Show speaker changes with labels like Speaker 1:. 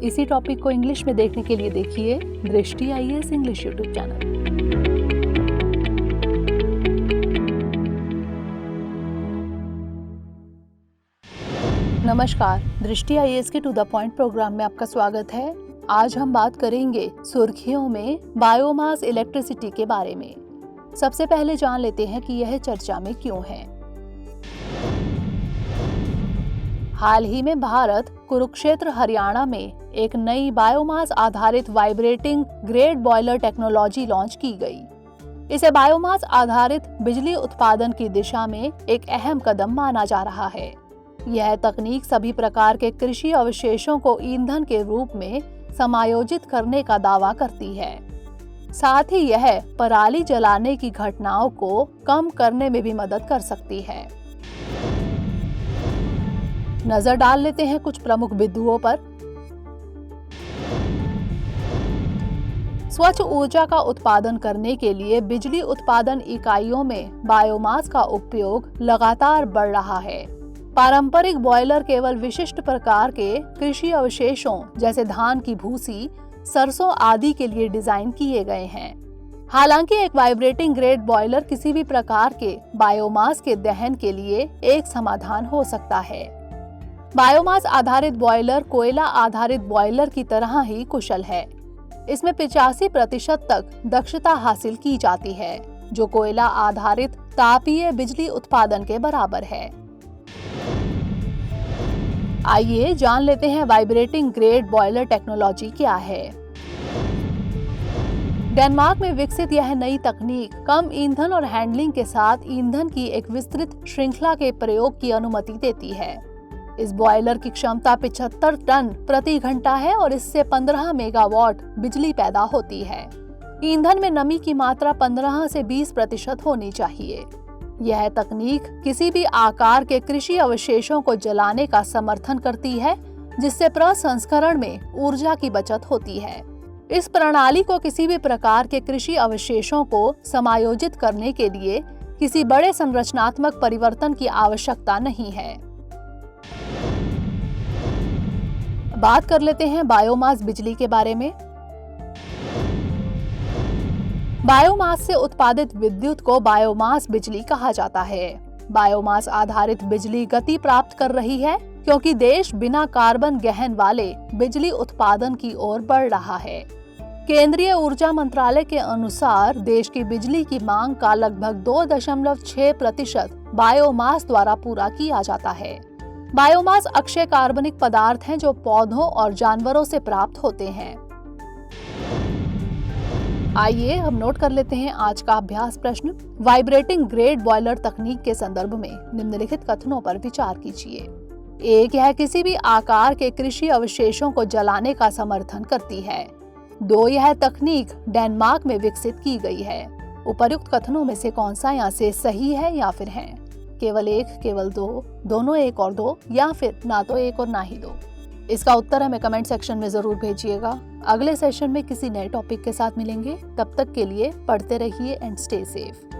Speaker 1: इसी टॉपिक को इंग्लिश में देखने के लिए देखिए दृष्टि आईएएस इंग्लिश यूट्यूब चैनल। नमस्कार, दृष्टि आईएएस के टू द पॉइंट प्रोग्राम में आपका स्वागत है। आज हम बात करेंगे सुर्खियों में बायोमास इलेक्ट्रिसिटी के बारे में। सबसे पहले जान लेते हैं कि यह चर्चा में क्यों है। हाल ही में भारत कुरुक्षेत्र हरियाणा में एक नई बायोमास आधारित vibrating grade boiler technology launch की गई। इसे बायोमास आधारित बिजली उत्पादन की दिशा में एक अहम कदम माना जा रहा है। यह तकनीक सभी प्रकार के कृषि अवशेषों को ईंधन के रूप में समायोजित करने का दावा करती है। साथ ही यह पराली जलाने की घटनाओं को कम करने में भी मदद कर सकती है। नजर डाल लेते हैं कुछ प्रमुख बिंदुओं पर। स्वच्छ ऊर्जा का उत्पादन करने के लिए बिजली उत्पादन इकाइयों में बायोमास का उपयोग लगातार बढ़ रहा है। पारंपरिक बॉयलर केवल विशिष्ट प्रकार के कृषि अवशेषों जैसे धान की भूसी, सरसों आदि के लिए डिजाइन किए गए हैं। हालांकि एक वाइब्रेटिंग ग्रेड बॉयलर किसी भी प्रकार के बायोमास के दहन के लिए एक समाधान हो सकता है। बायोमास आधारित बॉयलर कोयला आधारित बॉयलर की तरह ही कुशल है। इसमें 85% तक दक्षता हासिल की जाती है, जो कोयला आधारित तापीय बिजली उत्पादन के बराबर है। आइए जान लेते हैं वाइब्रेटिंग ग्रेड बॉयलर टेक्नोलॉजी क्या है। डेनमार्क में विकसित यह नई तकनीक कम ईंधन और हैंडलिंग के साथ ईंधन की एक विस्तृत श्रृंखला के प्रयोग की अनुमति देती है। इस बॉयलर की क्षमता 75 टन प्रति घंटा है और इससे 15 मेगावाट बिजली पैदा होती है। ईंधन में नमी की मात्रा 15 से 20% होनी चाहिए। यह तकनीक किसी भी आकार के कृषि अवशेषों को जलाने का समर्थन करती है, जिससे प्रसंस्करण में ऊर्जा की बचत होती है। इस प्रणाली को किसी भी प्रकार के कृषि अवशेषों को समायोजित करने के लिए किसी बड़े संरचनात्मक परिवर्तन की आवश्यकता नहीं है। बात कर लेते हैं बायोमास बिजली के बारे में। बायोमास से उत्पादित विद्युत को बायोमास बिजली कहा जाता है। बायोमास आधारित बिजली गति प्राप्त कर रही है क्योंकि देश बिना कार्बन गहन वाले बिजली उत्पादन की ओर बढ़ रहा है। केंद्रीय ऊर्जा मंत्रालय के अनुसार देश की बिजली की मांग का लगभग 2.6% बायोमास द्वारा पूरा किया जाता है। बायोमास अक्षय कार्बनिक पदार्थ हैं जो पौधों और जानवरों से प्राप्त होते हैं। आइए हम नोट कर लेते हैं आज का अभ्यास प्रश्न। वाइब्रेटिंग ग्रेड बॉयलर तकनीक के संदर्भ में निम्नलिखित कथनों पर विचार कीजिए। 1. यह किसी भी आकार के कृषि अवशेषों को जलाने का समर्थन करती है। 2. यह तकनीक डेनमार्क में विकसित की गई है। उपर्युक्त कथनों में से कौन सा यहाँ से सही है या फिर है? केवल 1, केवल 2, दोनों 1 और 2, या फिर ना तो 1 और ना ही 2? इसका उत्तर हमें कमेंट सेक्शन में जरूर भेजिएगा। अगले सेशन में किसी नए टॉपिक के साथ मिलेंगे। तब तक के लिए पढ़ते रहिए एंड स्टे सेफ।